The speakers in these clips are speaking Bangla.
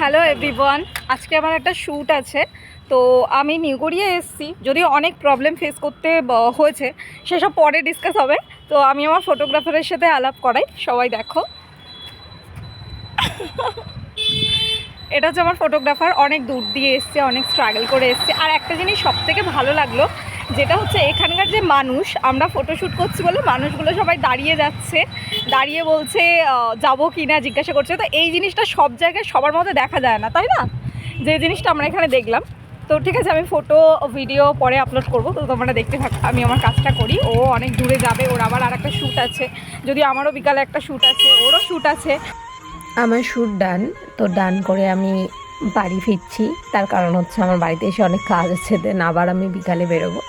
হ্যালো এভরিওয়ান, আজকে আমার একটা শ্যুট আছে। তো আমি নিউ গড়িয়া এসেছি, যদিও অনেক প্রবলেম ফেস করতে হয়েছে, সেসব পরে ডিসকাস হবে। তো আমি আমার ফটোগ্রাফারের সাথে আলাপ করাই, সবাই দেখো। এটা হচ্ছে আমার ফটোগ্রাফার, অনেক দূর দিয়ে এসছে, অনেক স্ট্রাগল করে এসছে। আর একটা জিনিস সবথেকে ভালো লাগলো, যেটা হচ্ছে এখানকার যে মানুষ, আমরা ফটোশ্যুট করছি বলে মানুষগুলো সবাই দাঁড়িয়ে যাচ্ছে, দাঁড়িয়ে বলছে যাবো কি না জিজ্ঞাসা করছে। তো এই জিনিসটা সব জায়গায় সবার মধ্যে দেখা যায় না, তাই না? যে জিনিসটা আমরা এখানে দেখলাম। তো ঠিক আছে, আমি ফটো ভিডিও পরে আপলোড করবো, তো তোমরা দেখতে থাকো। আমি আমার কাজটা করি, ও অনেক দূরে যাবে, ওর আবার আর একটা শ্যুট আছে। যদি আমারও বিকালে একটা শ্যুট আছে, ওরও শ্যুট আছে। আমার শ্যুট ডান। তো ডান করে আমি বাড়ি ফিরছি, তার কারণ হচ্ছে আমার বাড়িতে এসে অনেক কাজ আছে, দেন আবার আমি বিকালে বেরোবো,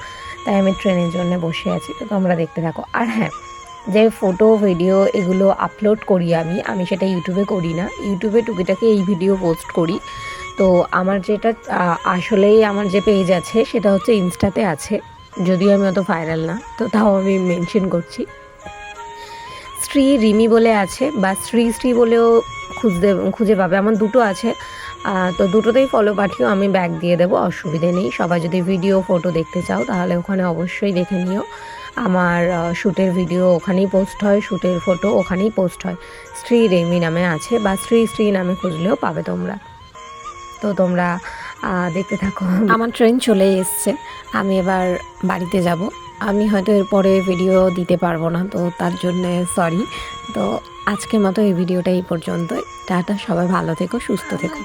তাই আমি ট্রেনের জন্য বসে আছি। তো তোমরা দেখতে থাকো। আর হ্যাঁ, যে ফটো ভিডিও এগুলো আপলোড করি আমি সেটা ইউটিউবে করি না, ইউটিউবে টুকিটাকি এই ভিডিও পোস্ট করি। তো আমার যেটা আসলেই আমার যে পেজ আছে সেটা হচ্ছে ইনস্টাতে আছে, যদিও আমি অত ভাইরাল না, তো তাও আমি মেনশন করছি। শ্রী রিমি বলে আছে, বা শ্রী বলেও খুঁজে পাবে। আমার দুটো আছে, তো দুটোতেই ফলো পাঠিও, আমি ব্যাক দিয়ে দেবো, অসুবিধে নেই। সবাই যদি ভিডিও ফটো দেখতে চাও তাহলে ওখানে অবশ্যই দেখে নিও। আমার শ্যুটের ভিডিও ওখানেই পোস্ট হয়, শ্যুটের ফটো ওখানেই পোস্ট হয়। শ্রী রেমি নামে আছে, বা শ্রী নামে খুঁজলেও পাবে তোমরা। তো তোমরা দেখতে থাকো। আমার ট্রেন চলে এসছে, আমি এবার বাড়িতে যাব। আমি হয়তো এরপরে ভিডিও দিতে পারবো না, তো তার জন্যে সরি। তো আজকের মতো এই ভিডিওটা এই পর্যন্তই। টাটা, সবাই ভালো থেকো, সুস্থ থেকো।